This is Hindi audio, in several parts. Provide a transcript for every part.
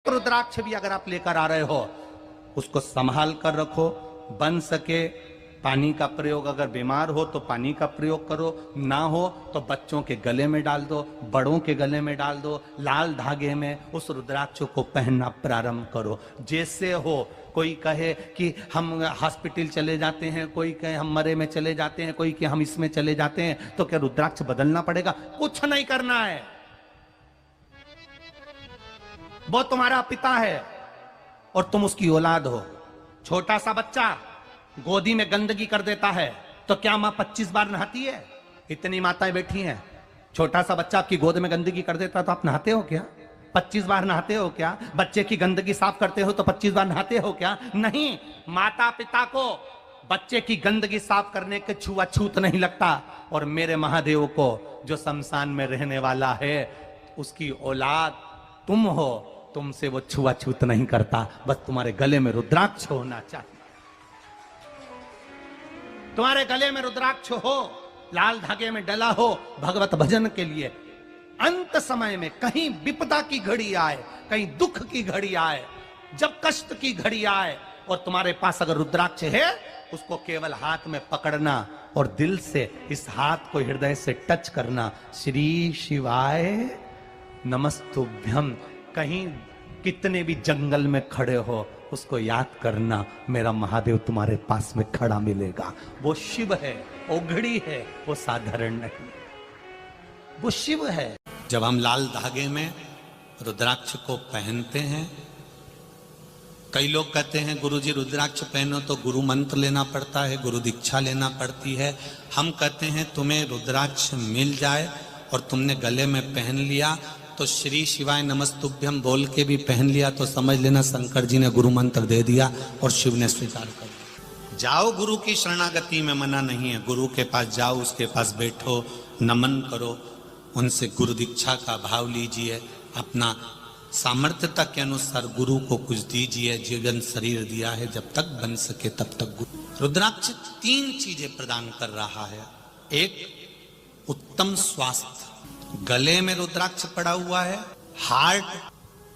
रुद्राक्ष भी अगर आप लेकर आ रहे हो, उसको संभाल कर रखो। बन सके पानी का प्रयोग, अगर बीमार हो तो पानी का प्रयोग करो, ना हो तो बच्चों के गले में डाल दो, बड़ों के गले में डाल दो। लाल धागे में उस रुद्राक्ष को पहनना प्रारंभ करो। जैसे हो, कोई कहे कि हम हॉस्पिटल चले जाते हैं, कोई कहे हम मरे में चले जाते हैं, कोई कहे हम इसमें चले जाते हैं, तो क्या रुद्राक्ष बदलना पड़ेगा? कुछ नहीं करना है। वो तुम्हारा पिता है और तुम उसकी औलाद हो। छोटा सा बच्चा गोदी में गंदगी कर देता है तो क्या मां 25 बार नहाती है? इतनी माताएं बैठी हैं, छोटा सा बच्चा आपकी गोद में गंदगी कर देता है तो आप नहाते हो क्या? 25 बार नहाते हो क्या? बच्चे की गंदगी साफ करते हो तो 25 बार नहाते हो क्या? नहीं। माता पिता को बच्चे की गंदगी साफ करने के छुआछूत नहीं लगता, और मेरे महादेव को जो शमशान में रहने वाला है, उसकी औलाद तुम हो, तुमसे वो छुआछूत नहीं करता। बस तुम्हारे गले में रुद्राक्ष होना चाहिए। तुम्हारे गले में रुद्राक्ष हो, लाल धागे में डला हो, भगवत भजन के लिए। अंत समय में कहीं विपदा की घड़ी आए, कहीं दुख की घड़ी आए, जब कष्ट की घड़ी आए और तुम्हारे पास अगर रुद्राक्ष है, उसको केवल हाथ में पकड़ना और दिल से इस हाथ को हृदय से टच करना। श्री शिवाय नमस्तुभ्यम। कहीं कितने भी जंगल में खड़े हो, उसको याद करना, मेरा महादेव तुम्हारे पास में खड़ा मिलेगा। वो शिव है, ओघड़ी है, वो साधारण नहीं, वो शिव है। जब हम लाल धागे में रुद्राक्ष को पहनते हैं, कई लोग कहते हैं गुरुजी रुद्राक्ष पहनो तो गुरु मंत्र लेना पड़ता है, गुरु दीक्षा लेना पड़ती है। हम कहते हैं तुम्हें रुद्राक्ष मिल जाए और तुमने गले में पहन लिया तो श्री शिवाय नमस्तुभ्यम बोल के भी पहन लिया तो समझ लेना शंकर जी ने गुरु मंत्र दे दिया और शिव ने स्वीकार कर दिया। जाओ गुरु की शरणागति में, मना नहीं है। गुरु के पास जाओ, उसके पास बैठो, नमन करो, उनसे गुरु दीक्षा का भाव लीजिए, अपना सामर्थ्यता के अनुसार गुरु को कुछ दीजिए। जीवन शरीर दिया है, जब तक बन सके तब तक गुरु। रुद्राक्ष 3 चीजें प्रदान कर रहा है। एक, उत्तम स्वास्थ्य। गले में रुद्राक्ष पड़ा हुआ है, हार्ट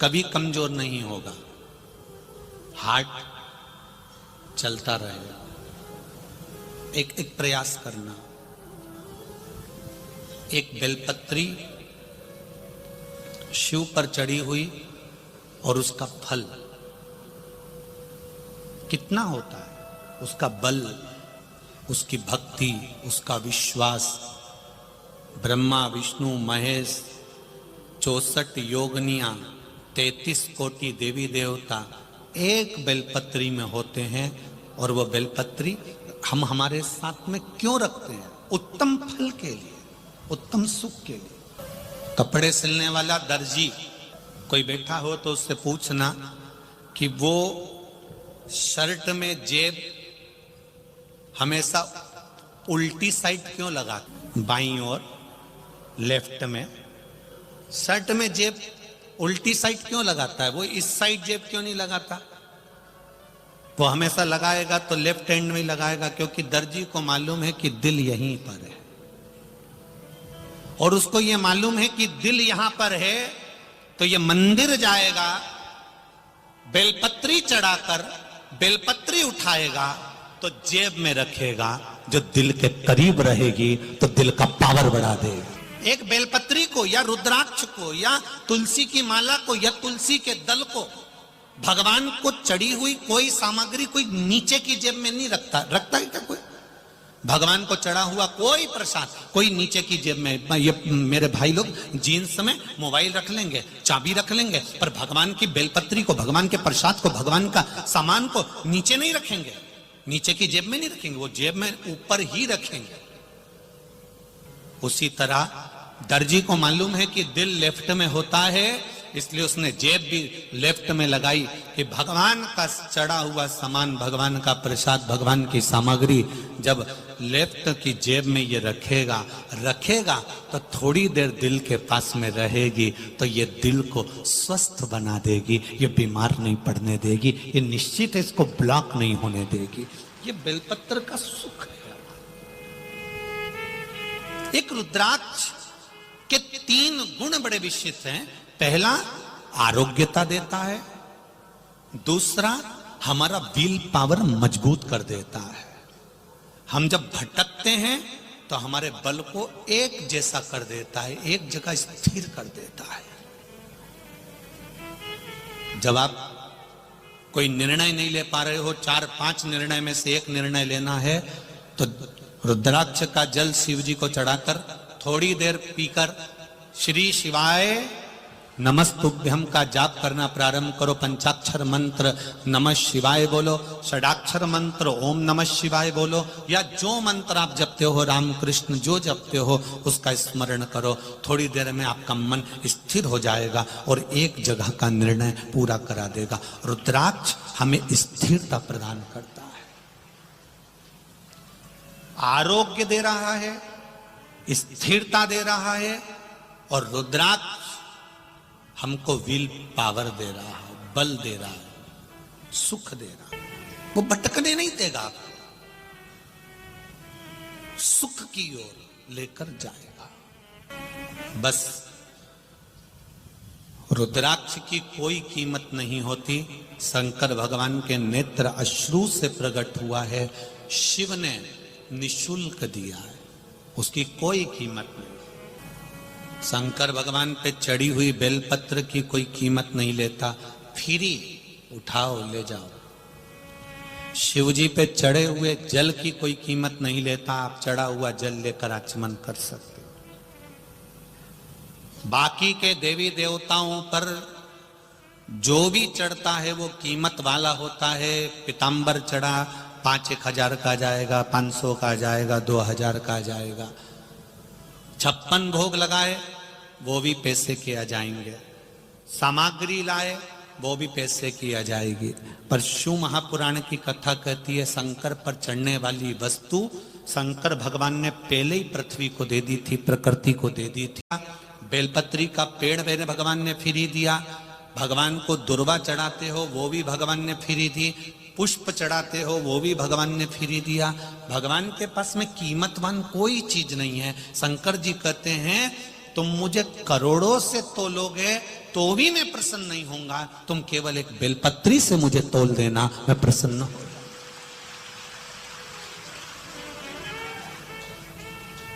कभी कमजोर नहीं होगा, हार्ट चलता रहेगा। एक प्रयास करना। एक बेलपत्री शिव पर चढ़ी हुई और उसका फल कितना होता है, उसका बल, उसकी भक्ति, उसका विश्वास। ब्रह्मा विष्णु महेश 64 योगनियां 33 कोटि देवी देवता एक बेलपत्री में होते हैं। और वो बेलपत्री हम हमारे साथ में क्यों रखते हैं? उत्तम फल के लिए, उत्तम सुख के लिए। कपड़े सिलने वाला दर्जी कोई बैठा हो तो उससे पूछना कि वो शर्ट में जेब हमेशा उल्टी साइड क्यों लगाता? बाईं ओर, लेफ्ट में। शर्ट में जेब उल्टी साइड क्यों लगाता है? वो इस साइड जेब क्यों नहीं लगाता? वो हमेशा लगाएगा तो लेफ्ट हैंड में ही लगाएगा, क्योंकि दर्जी को मालूम है कि दिल यहीं पर है, और उसको ये मालूम है कि दिल यहां पर है तो ये मंदिर जाएगा, बेलपत्री चढ़ाकर बेलपत्री उठाएगा तो जेब में रखेगा, जो दिल के करीब रहेगी तो दिल का पावर बढ़ा देगा। एक बेलपत्री को या रुद्राक्ष को या तुलसी की माला को या तुलसी के दल को, भगवान को चढ़ी हुई कोई सामग्री कोई नीचे की जेब में नहीं रखता। रखता है क्या कोई? भगवान को चढ़ा हुआ कोई प्रसाद कोई नीचे की जेब में। ये मेरे भाई लोग जीन्स में मोबाइल रख लेंगे, चाबी रख लेंगे, पर भगवान की बेलपत्री को, भगवान के प्रसाद को, भगवान का सामान को नीचे नहीं रखेंगे, नीचे की जेब में नहीं रखेंगे, वो जेब में ऊपर ही रखेंगे। उसी तरह दर्जी को मालूम है कि दिल लेफ्ट में होता है, इसलिए उसने जेब भी लेफ्ट में लगाई कि भगवान का चढ़ा हुआ सामान, भगवान का प्रसाद, भगवान की सामग्री जब लेफ्ट की जेब में ये रखेगा तो थोड़ी देर दिल के पास में रहेगी, तो ये दिल को स्वस्थ बना देगी, ये बीमार नहीं पड़ने देगी, ये निश्चित इसको ब्लॉक नहीं होने देगी। ये बेलपत्र का सुख है। एक रुद्राक्ष के 3 गुण बड़े विशिष्ट हैं। पहला, आरोग्यता देता है, दूसरा हमारा विल पावर मजबूत कर देता है। हम जब भटकते हैं तो हमारे बल को एक जैसा कर देता है, एक जगह स्थिर कर देता है। जब आप कोई निर्णय नहीं ले पा रहे हो, 4-5 निर्णय में से एक निर्णय लेना है, तो रुद्राक्ष का जल शिव जी को चढ़ाकर थोड़ी देर पीकर श्री शिवाय नमस्तुभ्यम का जाप करना प्रारंभ करो। पंचाक्षर मंत्र नमः शिवाय बोलो, षडाक्षर मंत्र ओम नमः शिवाय बोलो, या जो मंत्र आप जपते हो, रामकृष्ण जो जपते हो उसका स्मरण करो। थोड़ी देर में आपका मन स्थिर हो जाएगा और एक जगह का निर्णय पूरा करा देगा। रुद्राक्ष हमें स्थिरता प्रदान करता है, आरोग्य दे रहा है, स्थिरता दे रहा है, और रुद्राक्ष हमको विल पावर दे रहा है, बल दे रहा है, सुख दे रहा है। वो भटकने नहीं देगा आपको, सुख की ओर लेकर जाएगा। बस रुद्राक्ष की कोई कीमत नहीं होती। शंकर भगवान के नेत्र अश्रु से प्रकट हुआ है, शिव ने निशुल्क दिया है, उसकी कोई कीमत नहीं। शंकर भगवान पे चढ़ी हुई बेलपत्र की कोई कीमत नहीं लेता, फ्री उठाओ ले जाओ। शिव जी पे चढ़े हुए जल की कोई कीमत नहीं लेता, आप चढ़ा हुआ जल लेकर आचमन कर सकते। बाकी के देवी देवताओं पर जो भी चढ़ता है वो कीमत वाला होता है। पीतांबर चढ़ा 5-1 हजार का जाएगा, 500 का जाएगा, 2000 का जाएगा। 56 भोग लगाए वो भी पैसे किया जाएंगे, सामग्री लाए वो भी पैसे किया जाएगी। पर शिव महापुराण की कथा कहती है शंकर पर चढ़ने वाली वस्तु शंकर भगवान ने पहले ही पृथ्वी को दे दी थी, प्रकृति को दे दी थी। बेलपत्री का पेड़ मेरे भगवान ने फ्री दिया। भगवान को दुर्वा चढ़ाते हो वो भी भगवान ने फ्री दी, पुष्प चढ़ाते हो वो भी भगवान ने फ्री दिया। भगवान के पास में कीमतवान कोई चीज नहीं है। शंकर जी कहते हैं तुम मुझे करोड़ों से तोलोगे तो भी मैं प्रसन्न नहीं होऊंगा, तुम केवल एक बेलपत्री से मुझे तोल देना, मैं प्रसन्न हो।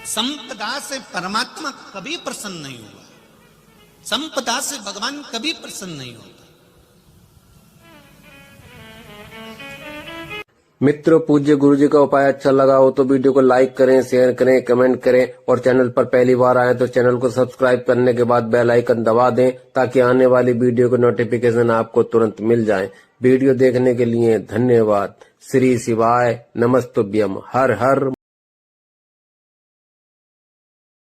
संपदा से परमात्मा कभी प्रसन्न नहीं हुआ, संपदा से भगवान कभी प्रसन्न नहीं होता। मित्रों, पूज्य गुरु जी का उपाय अच्छा लगा हो तो वीडियो को लाइक करें, शेयर करें, कमेंट करें, और चैनल पर पहली बार आए तो चैनल को सब्सक्राइब करने के बाद बेल आइकन दबा दें ताकि आने वाली वीडियो को नोटिफिकेशन आपको तुरंत मिल जाए। वीडियो देखने के लिए धन्यवाद। श्री शिवाय नमस्तुभ्यम। हर हर